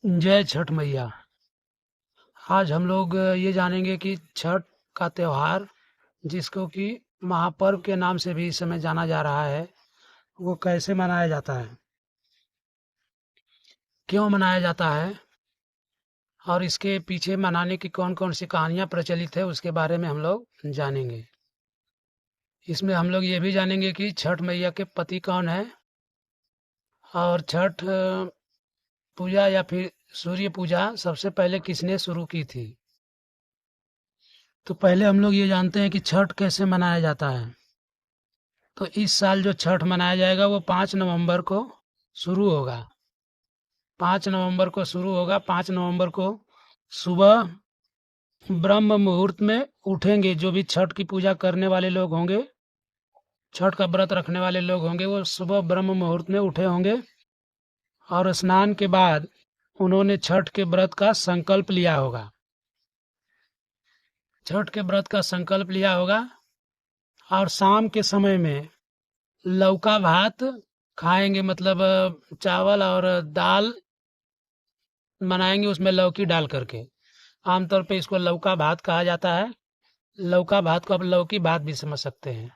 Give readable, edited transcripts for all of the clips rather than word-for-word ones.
जय छठ मैया। आज हम लोग ये जानेंगे कि छठ का त्योहार, जिसको कि महापर्व के नाम से भी इस समय जाना जा रहा है, वो कैसे मनाया जाता है, क्यों मनाया जाता है और इसके पीछे मनाने की कौन-कौन सी कहानियाँ प्रचलित है, उसके बारे में हम लोग जानेंगे। इसमें हम लोग ये भी जानेंगे कि छठ मैया के पति कौन है और छठ पूजा या फिर सूर्य पूजा सबसे पहले किसने शुरू की थी। तो पहले हम लोग ये जानते हैं कि छठ कैसे मनाया जाता है। तो इस साल जो छठ मनाया जाएगा वो 5 नवंबर को शुरू होगा। 5 नवंबर को शुरू होगा। 5 नवंबर को सुबह ब्रह्म मुहूर्त में उठेंगे। जो भी छठ की पूजा करने वाले लोग होंगे, छठ का व्रत रखने वाले लोग होंगे, वो सुबह ब्रह्म मुहूर्त में उठे होंगे और स्नान के बाद उन्होंने छठ के व्रत का संकल्प लिया होगा। छठ के व्रत का संकल्प लिया होगा और शाम के समय में लौका भात खाएंगे। मतलब चावल और दाल बनाएंगे, उसमें लौकी डाल करके। आमतौर पे इसको लौका भात कहा जाता है। लौका भात को आप लौकी भात भी समझ सकते हैं।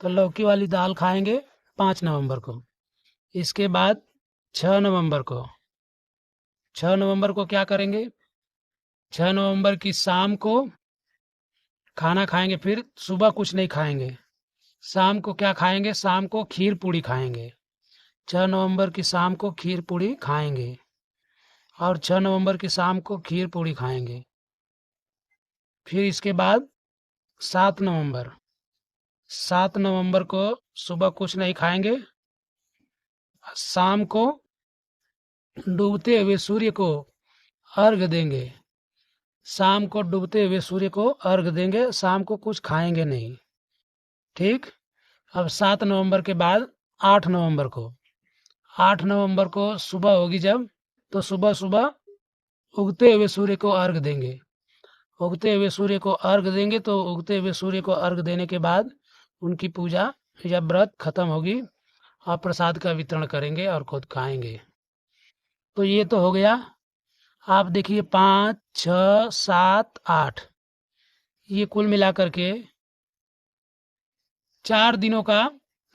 तो लौकी वाली दाल खाएंगे 5 नवंबर को। इसके बाद 6 नवंबर को 6 नवंबर को क्या करेंगे? 6 नवंबर की शाम को खाना खाएंगे। फिर सुबह कुछ नहीं खाएंगे। शाम को क्या खाएंगे? शाम को खीर पूड़ी खाएंगे। 6 नवंबर की शाम को खीर पूड़ी खाएंगे और 6 नवंबर की शाम को खीर पूड़ी खाएंगे। फिर इसके बाद 7 नवंबर 7 नवंबर को सुबह कुछ नहीं खाएंगे। शाम को डूबते हुए सूर्य को अर्घ देंगे। शाम को डूबते हुए सूर्य को अर्घ देंगे। शाम को कुछ खाएंगे नहीं। ठीक। अब 7 नवंबर के बाद 8 नवंबर को 8 नवंबर को सुबह होगी जब, तो सुबह सुबह उगते हुए सूर्य को अर्घ देंगे। उगते हुए सूर्य को अर्घ देंगे तो उगते हुए सूर्य को अर्घ देने के बाद उनकी पूजा या व्रत खत्म होगी और प्रसाद का वितरण करेंगे और खुद खाएंगे। तो ये तो हो गया। आप देखिए 5, 6, 7, 8, ये कुल मिलाकर के 4 दिनों का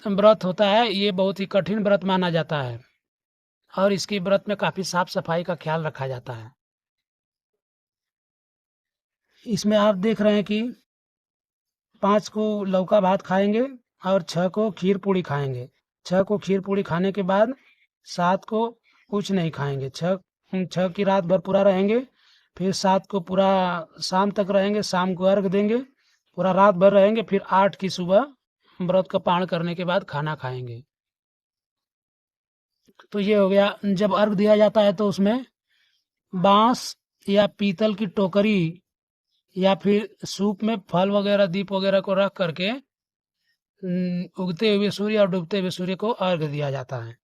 व्रत होता है। ये बहुत ही कठिन व्रत माना जाता है और इसके व्रत में काफी साफ सफाई का ख्याल रखा जाता है। इसमें आप देख रहे हैं कि 5 को लौका भात खाएंगे और 6 को खीर पूड़ी खाएंगे। 6 को खीर पूड़ी खाने के बाद 7 को कुछ नहीं खाएंगे। 6 की रात भर पूरा रहेंगे। फिर 7 को पूरा शाम तक रहेंगे। शाम को अर्घ देंगे। पूरा रात भर रहेंगे। फिर 8 की सुबह व्रत का पारण करने के बाद खाना खाएंगे। तो ये हो गया। जब अर्घ दिया जाता है तो उसमें बांस या पीतल की टोकरी या फिर सूप में फल वगैरह, दीप वगैरह को रख करके उगते हुए सूर्य और डूबते हुए सूर्य को अर्घ दिया जाता है।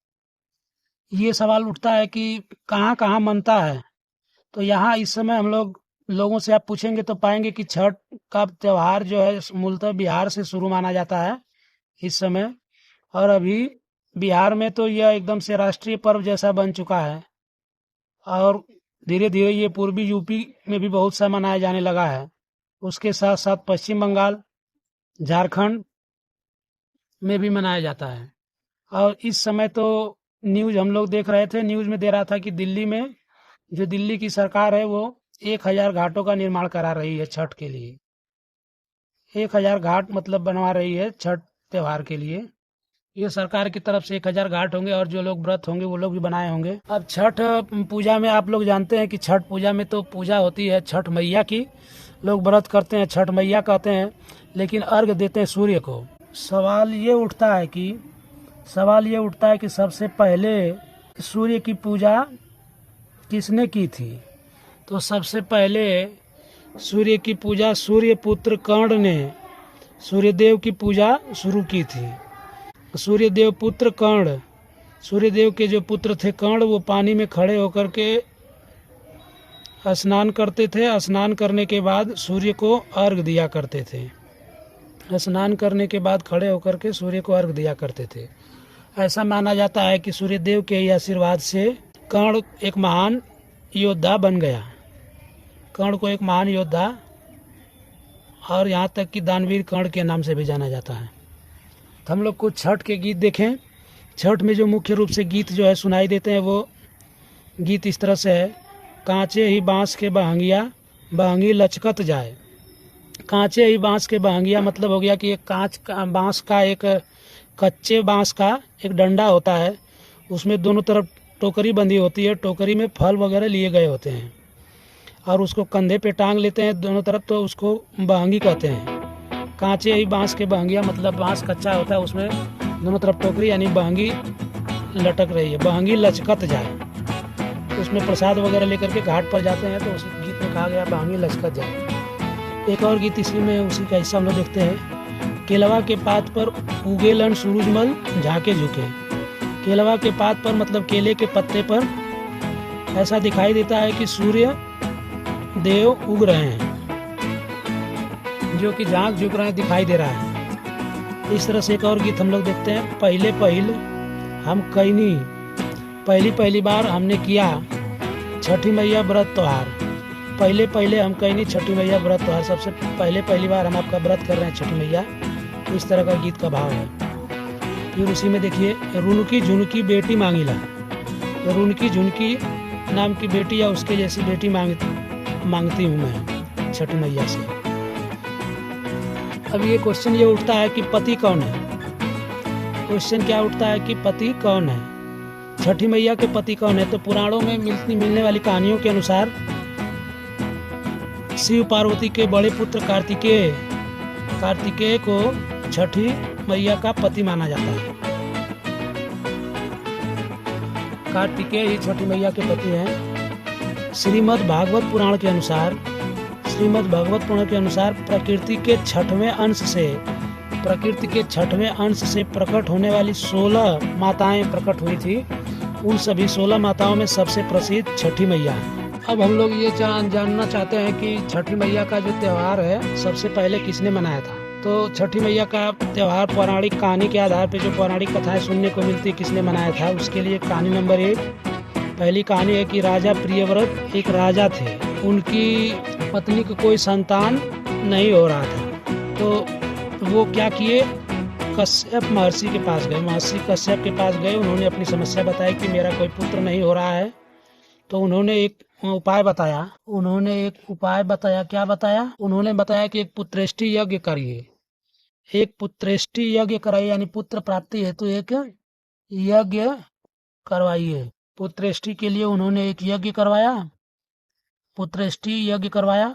ये सवाल उठता है कि कहाँ कहाँ मनता है। तो यहाँ इस समय हम लोगों से आप पूछेंगे तो पाएंगे कि छठ का त्योहार जो है मूलतः बिहार से शुरू माना जाता है इस समय। और अभी बिहार में तो यह एकदम से राष्ट्रीय पर्व जैसा बन चुका है और धीरे धीरे ये पूर्वी यूपी में भी बहुत सा मनाया जाने लगा है। उसके साथ साथ पश्चिम बंगाल, झारखंड में भी मनाया जाता है। और इस समय तो न्यूज़ हम लोग देख रहे थे, न्यूज़ में दे रहा था कि दिल्ली में जो दिल्ली की सरकार है वो 1000 घाटों का निर्माण करा रही है छठ के लिए। 1000 घाट मतलब बनवा रही है छठ त्योहार के लिए। ये सरकार की तरफ से 1000 घाट होंगे और जो लोग व्रत होंगे वो लोग भी बनाए होंगे। अब छठ पूजा में आप लोग जानते हैं कि छठ पूजा में तो पूजा होती है छठ मैया की। लोग व्रत करते हैं, छठ मैया कहते हैं, लेकिन अर्घ देते हैं सूर्य को। सवाल ये उठता है कि सबसे पहले सूर्य की पूजा किसने की थी। तो सबसे पहले सूर्य की पूजा सूर्यपुत्र कर्ण ने सूर्यदेव की पूजा शुरू की थी। सूर्यदेव पुत्र कर्ण, सूर्यदेव के जो पुत्र थे कर्ण, वो पानी में खड़े होकर के स्नान करते थे। स्नान करने के बाद सूर्य को अर्घ दिया करते थे। स्नान करने के बाद खड़े होकर के सूर्य को अर्घ दिया करते थे। ऐसा माना जाता है कि सूर्यदेव के ही आशीर्वाद से कर्ण एक महान योद्धा बन गया। कर्ण को एक महान योद्धा और यहाँ तक कि दानवीर कर्ण के नाम से भी जाना जाता है। तो हम लोग कुछ छठ के गीत देखें। छठ में जो मुख्य रूप से गीत जो है सुनाई देते हैं वो गीत इस तरह से है। कांचे ही बांस के बहंगिया बहंगी लचकत जाए। कांचे ही बांस के बहंगिया मतलब हो गया कि एक बांस का एक कच्चे बांस का एक डंडा होता है, उसमें दोनों तरफ टोकरी बंधी होती है, टोकरी में फल वगैरह लिए गए होते हैं और उसको कंधे पे टांग लेते हैं दोनों तरफ, तो उसको बहंगी कहते हैं। कांचे ही बांस के बहंगिया मतलब बांस कच्चा होता है, उसमें दोनों तरफ टोकरी यानी बहंगी लटक रही है। बहंगी लचकत जाए, उसमें प्रसाद वगैरह लेकर के घाट पर जाते हैं, तो उस गीत में कहा गया बहंगी लचकत जाए। एक और गीत इसी में उसी का हिस्सा हम लोग देखते हैं। केलवा के पात पर उगेलन सूरजमल झाके झुके। केलवा के पात पर मतलब केले के पत्ते पर ऐसा दिखाई देता है कि सूर्य देव उग रहे हैं, जो कि झांक झुक रहे हैं, दिखाई दे रहा है। इस तरह से एक और गीत हम लोग देखते हैं। पहले पहल हम कैनी, पहली पहली बार हमने किया छठी मैया व्रत त्योहार। पहले पहले हम कैनी छठी मैया व्रत त्योहार, सबसे पहले पहली बार हम आपका व्रत कर रहे हैं छठी मैया। इस तरह का गीत का भाव है। फिर उसी में देखिए, रुनकी झुनकी बेटी मांगीला। रुनकी झुनकी नाम की बेटी या उसके जैसी बेटी मांगती हूँ मैं छठी मैया से। अब ये क्वेश्चन ये उठता है कि पति कौन है। क्वेश्चन क्या उठता है कि पति कौन है, छठी मैया के पति कौन है। तो पुराणों में मिलने वाली कहानियों के अनुसार शिव पार्वती के बड़े पुत्र कार्तिकेय को छठी मैया का पति माना जाता है। कार्तिकेय ही छठी मैया के पति हैं। श्रीमद् भागवत पुराण के अनुसार प्रकृति के छठवें अंश से प्रकट होने वाली 16 माताएं प्रकट हुई थी। उन सभी 16 माताओं में सबसे प्रसिद्ध छठी मैया है। अब हम लोग ये जानना चाहते हैं कि छठी मैया का जो त्योहार है सबसे पहले किसने मनाया था। तो छठी मैया का त्योहार पौराणिक कहानी के आधार पर जो पौराणिक कथाएं सुनने को मिलती किसने मनाया था, उसके लिए कहानी नंबर 1। पहली कहानी है कि राजा प्रियव्रत एक राजा थे, उनकी पत्नी को कोई संतान नहीं हो रहा था। तो वो क्या किए, कश्यप महर्षि के पास गए। महर्षि कश्यप के पास गए, उन्होंने अपनी समस्या बताई कि मेरा कोई पुत्र नहीं हो रहा है। तो उन्होंने एक उपाय बताया। क्या बताया? उन्होंने बताया कि एक पुत्रेष्टि यज्ञ करिए। एक पुत्रेष्टि यज्ञ कराइए, यानी पुत्र प्राप्ति हेतु एक यज्ञ करवाइए। पुत्रेष्टि के लिए उन्होंने एक यज्ञ करवाया, पुत्रेष्टि यज्ञ करवाया।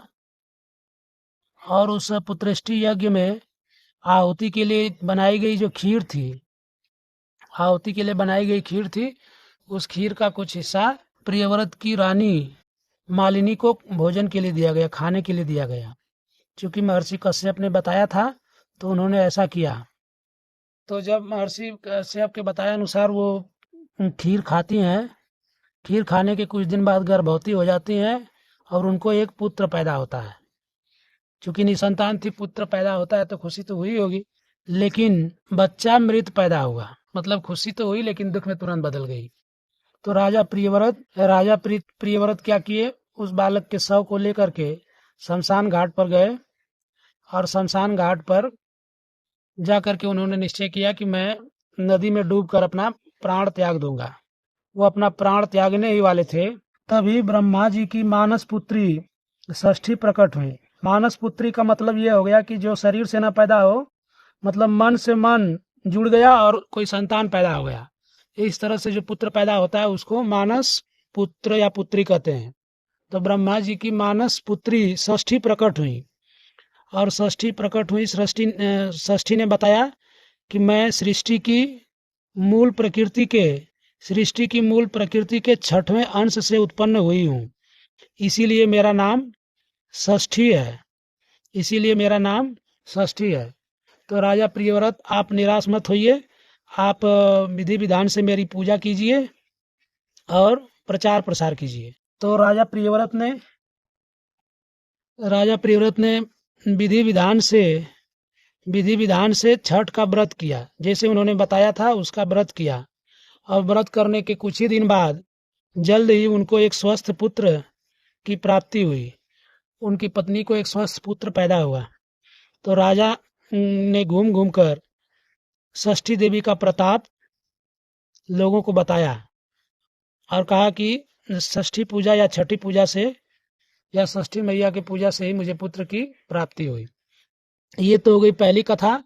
और उस पुत्रेष्टि यज्ञ में आहुति के लिए बनाई गई जो खीर थी, उस खीर का कुछ हिस्सा प्रियव्रत की रानी मालिनी को भोजन के लिए दिया गया, खाने के लिए दिया गया। क्योंकि महर्षि कश्यप ने बताया था तो उन्होंने ऐसा किया। तो जब महर्षि कश्यप के बताए अनुसार वो खीर खाती हैं, खीर खाने के कुछ दिन बाद गर्भवती हो जाती हैं और उनको एक पुत्र पैदा होता है। चूंकि निसंतान थी, पुत्र पैदा होता है तो खुशी तो हुई होगी, लेकिन बच्चा मृत पैदा हुआ। मतलब खुशी तो हुई लेकिन दुख में तुरंत बदल गई। तो राजा प्रियव्रत क्या किए, उस बालक के शव को लेकर के शमशान घाट पर गए और शमशान घाट पर जाकर के उन्होंने निश्चय किया कि मैं नदी में डूबकर अपना प्राण त्याग दूंगा। वो अपना प्राण त्यागने ही वाले थे, तभी ब्रह्मा जी की मानस पुत्री षष्ठी प्रकट हुई। मानस पुत्री का मतलब ये हो गया कि जो शरीर से ना पैदा हो, मतलब मन से मन जुड़ गया और कोई संतान पैदा हो गया। इस तरह से जो पुत्र पैदा होता है उसको मानस पुत्र या पुत्री कहते हैं। तो ब्रह्मा जी की मानस पुत्री षष्ठी प्रकट हुई और षष्ठी ने बताया कि मैं सृष्टि की मूल प्रकृति के छठवें अंश से उत्पन्न हुई हूँ, इसीलिए मेरा नाम षष्ठी है। तो राजा प्रियव्रत, आप निराश मत होइए, आप विधि विधान से मेरी पूजा कीजिए और प्रचार प्रसार कीजिए। तो राजा प्रियव्रत ने विधि विधान से छठ का व्रत किया, जैसे उन्होंने बताया था उसका व्रत किया। और व्रत करने के कुछ ही दिन बाद जल्द ही उनको एक स्वस्थ पुत्र की प्राप्ति हुई। उनकी पत्नी को एक स्वस्थ पुत्र पैदा हुआ। तो राजा ने घूम घूम कर षष्ठी देवी का प्रताप लोगों को बताया और कहा कि षष्ठी पूजा या छठी पूजा से या षष्ठी मैया की पूजा से ही मुझे पुत्र की प्राप्ति हुई। ये तो हो गई पहली कथा।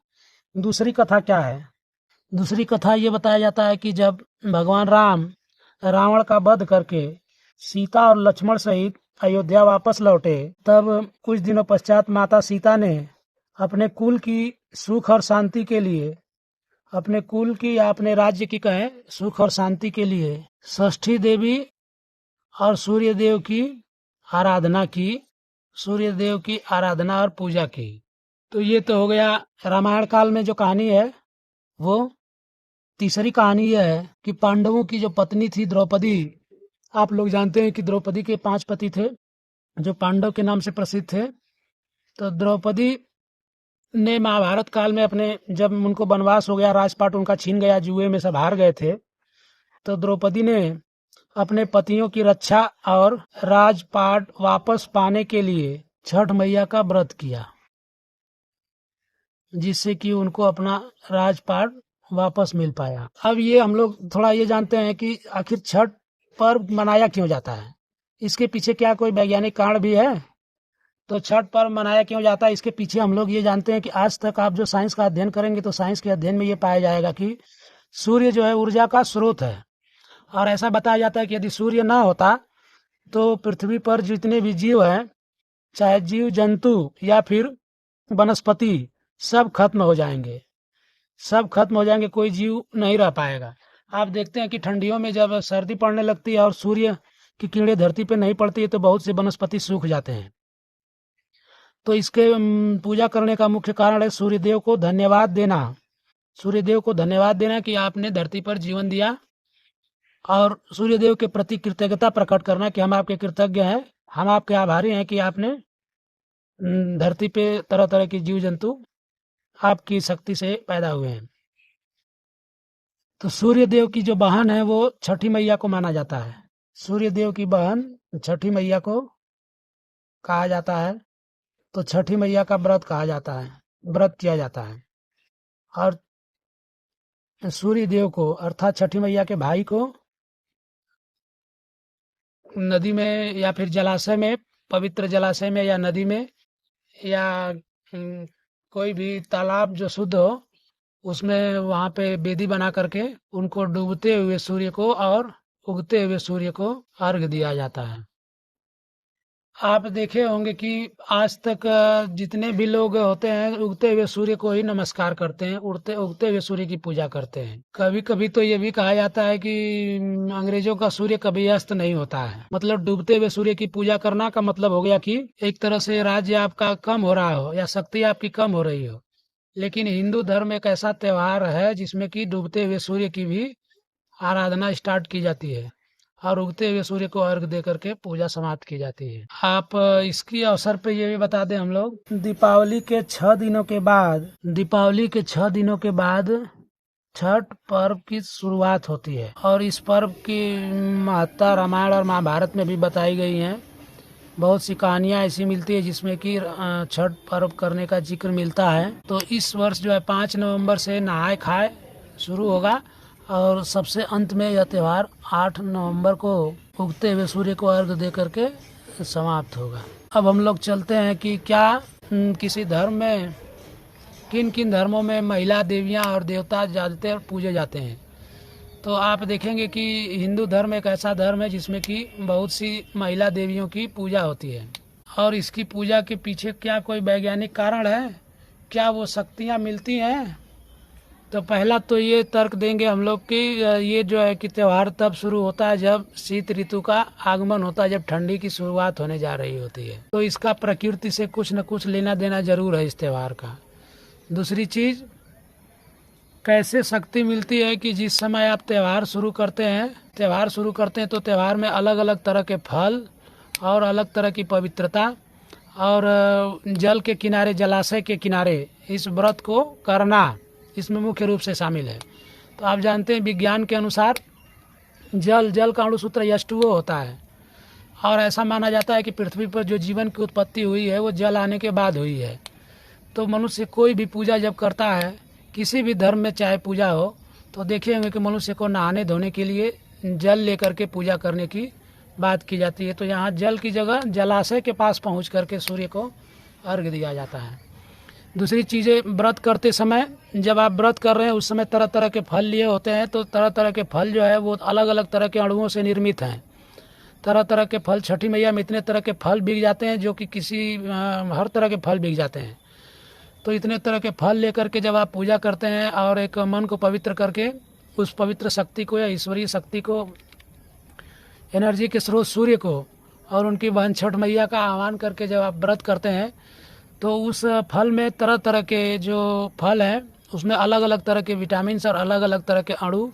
दूसरी कथा क्या है? दूसरी कथा ये बताया जाता है कि जब भगवान राम रावण का वध करके सीता और लक्ष्मण सहित अयोध्या वापस लौटे, तब कुछ दिनों पश्चात माता सीता ने अपने कुल की सुख और शांति के लिए, अपने कुल की या अपने राज्य की कहें सुख और शांति के लिए षष्ठी देवी और सूर्य देव की आराधना की, सूर्य देव की आराधना और पूजा की। तो ये तो हो गया रामायण काल में जो कहानी है वो। तीसरी कहानी यह है कि पांडवों की जो पत्नी थी द्रौपदी, आप लोग जानते हैं कि द्रौपदी के 5 पति थे जो पांडव के नाम से प्रसिद्ध थे। तो द्रौपदी ने महाभारत काल में अपने, जब उनको वनवास हो गया, राजपाट उनका छीन गया, जुए में सब हार गए थे, तो द्रौपदी ने अपने पतियों की रक्षा और राजपाट वापस पाने के लिए छठ मैया का व्रत किया, जिससे कि उनको अपना राजपाट वापस मिल पाया। अब ये हम लोग थोड़ा ये जानते हैं कि आखिर छठ पर्व मनाया क्यों जाता है, इसके पीछे क्या कोई वैज्ञानिक कारण भी है? तो छठ पर्व मनाया क्यों जाता है, इसके पीछे हम लोग ये जानते हैं कि आज तक आप जो साइंस का अध्ययन करेंगे तो साइंस के अध्ययन में ये पाया जाएगा कि सूर्य जो है ऊर्जा का स्रोत है। और ऐसा बताया जाता है कि यदि सूर्य ना होता तो पृथ्वी पर जितने भी जीव हैं, चाहे जीव जंतु या फिर वनस्पति, सब खत्म हो जाएंगे, सब खत्म हो जाएंगे, कोई जीव नहीं रह पाएगा। आप देखते हैं कि ठंडियों में जब सर्दी पड़ने लगती है और सूर्य की किरणें धरती पे नहीं पड़ती है तो बहुत से वनस्पति सूख जाते हैं। तो इसके पूजा करने का मुख्य कारण है सूर्यदेव को धन्यवाद देना, सूर्यदेव को धन्यवाद देना कि आपने धरती पर जीवन दिया, और सूर्यदेव के प्रति कृतज्ञता प्रकट करना कि हम आपके कृतज्ञ हैं, हम आपके आभारी हैं कि आपने धरती पे तरह तरह के जीव जंतु आपकी शक्ति से पैदा हुए हैं। तो सूर्यदेव की जो बहन है वो छठी मैया को माना जाता है। सूर्यदेव की बहन छठी मैया को कहा जाता है। तो छठी मैया का व्रत कहा जाता है, व्रत किया जाता है। और सूर्यदेव को अर्थात छठी मैया के भाई को नदी में या फिर जलाशय में, पवित्र जलाशय में या नदी में या कोई भी तालाब जो शुद्ध हो उसमें, वहाँ पे वेदी बना करके उनको डूबते हुए सूर्य को और उगते हुए सूर्य को अर्घ्य दिया जाता है। आप देखे होंगे कि आज तक जितने भी लोग होते हैं उगते हुए सूर्य को ही नमस्कार करते हैं, उगते हुए सूर्य की पूजा करते हैं। कभी कभी तो ये भी कहा जाता है कि अंग्रेजों का सूर्य कभी अस्त नहीं होता है। मतलब डूबते हुए सूर्य की पूजा करना का मतलब हो गया कि एक तरह से राज्य आपका कम हो रहा हो या शक्ति आपकी कम हो रही हो। लेकिन हिंदू धर्म एक ऐसा त्योहार है जिसमें कि डूबते हुए सूर्य की भी आराधना स्टार्ट की जाती है और उगते हुए सूर्य को अर्घ दे करके पूजा समाप्त की जाती है। आप इसकी अवसर पे ये भी बता दें, हम लोग दीपावली के 6 दिनों के बाद छठ पर्व की शुरुआत होती है। और इस पर्व की महत्ता रामायण और महाभारत में भी बताई गई है। बहुत सी कहानियां ऐसी मिलती है जिसमें कि छठ पर्व करने का जिक्र मिलता है। तो इस वर्ष जो है 5 नवंबर से नहाय खाए शुरू होगा और सबसे अंत में यह त्यौहार 8 नवंबर को उगते हुए सूर्य को अर्घ्य दे करके समाप्त होगा। अब हम लोग चलते हैं कि क्या किसी धर्म में, किन किन धर्मों में महिला देवियां और देवता ज़्यादातर पूजे जाते हैं। तो आप देखेंगे कि हिंदू धर्म एक ऐसा धर्म है जिसमें कि बहुत सी महिला देवियों की पूजा होती है। और इसकी पूजा के पीछे क्या कोई वैज्ञानिक कारण है, क्या वो शक्तियाँ मिलती हैं? तो पहला तो ये तर्क देंगे हम लोग कि ये जो है कि त्यौहार तब शुरू होता है जब शीत ऋतु का आगमन होता है, जब ठंडी की शुरुआत होने जा रही होती है। तो इसका प्रकृति से कुछ न कुछ लेना देना जरूर है इस त्यौहार का। दूसरी चीज, कैसे शक्ति मिलती है कि जिस समय आप त्यौहार शुरू करते हैं तो त्यौहार में अलग अलग तरह के फल और अलग तरह की पवित्रता और जल के किनारे, जलाशय के किनारे इस व्रत को करना इसमें मुख्य रूप से शामिल है। तो आप जानते हैं विज्ञान के अनुसार जल का अणुसूत्र H2O होता है। और ऐसा माना जाता है कि पृथ्वी पर जो जीवन की उत्पत्ति हुई है वो जल आने के बाद हुई है। तो मनुष्य कोई भी पूजा जब करता है, किसी भी धर्म में चाहे पूजा हो, तो देखे होंगे कि मनुष्य को नहाने धोने के लिए जल लेकर के पूजा करने की बात की जाती है। तो यहाँ जल की जगह जलाशय के पास पहुँच करके सूर्य को अर्घ्य दिया जाता है। दूसरी चीज़ें, व्रत करते समय, जब आप व्रत कर रहे हैं उस समय तरह तरह के फल लिए होते हैं, तो तरह तरह के फल जो है वो अलग अलग तरह के अणुओं से निर्मित हैं। तरह तरह के फल, छठी मैया में इतने तरह के फल बिक जाते हैं जो कि हर तरह के फल बिक जाते हैं। तो इतने तरह के फल लेकर के जब आप पूजा करते हैं और एक मन को पवित्र करके उस पवित्र शक्ति को या ईश्वरीय शक्ति को, एनर्जी के स्रोत सूर्य को और उनकी बहन छठ मैया का आह्वान करके जब आप व्रत करते हैं, तो उस फल में तरह तरह के जो फल हैं उसमें अलग अलग तरह के विटामिन और अलग अलग तरह के अणु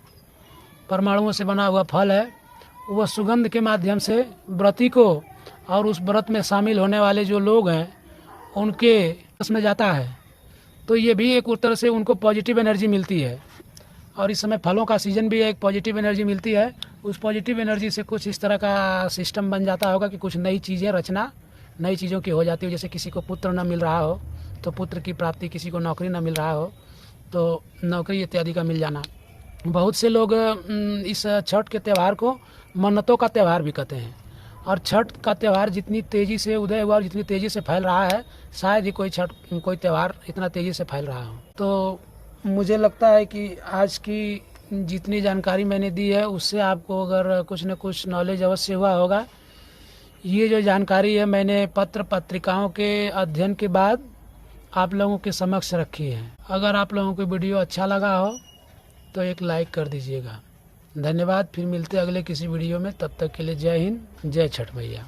परमाणुओं से बना हुआ फल है। वह सुगंध के माध्यम से व्रती को और उस व्रत में शामिल होने वाले जो लोग हैं उनके रस में जाता है। तो ये भी एक तरह से उनको पॉजिटिव एनर्जी मिलती है। और इस समय फलों का सीजन भी है, एक पॉजिटिव एनर्जी मिलती है। उस पॉजिटिव एनर्जी से कुछ इस तरह का सिस्टम बन जाता होगा कि कुछ नई चीज़ें रचना नई चीज़ों की हो जाती है। जैसे किसी को पुत्र न मिल रहा हो तो पुत्र की प्राप्ति, किसी को नौकरी न मिल रहा हो तो नौकरी इत्यादि का मिल जाना। बहुत से लोग इस छठ के त्यौहार को मन्नतों का त्यौहार भी कहते हैं। और छठ का त्यौहार जितनी तेज़ी से उदय हुआ और जितनी तेज़ी से फैल रहा है, शायद ही कोई त्यौहार इतना तेज़ी से फैल रहा हो। तो मुझे लगता है कि आज की जितनी जानकारी मैंने दी है उससे आपको अगर कुछ न कुछ नॉलेज अवश्य हुआ होगा। ये जो जानकारी है मैंने पत्र पत्रिकाओं के अध्ययन के बाद आप लोगों के समक्ष रखी है। अगर आप लोगों को वीडियो अच्छा लगा हो तो एक लाइक कर दीजिएगा। धन्यवाद। फिर मिलते अगले किसी वीडियो में, तब तक के लिए जय हिंद, जय छठ मैया।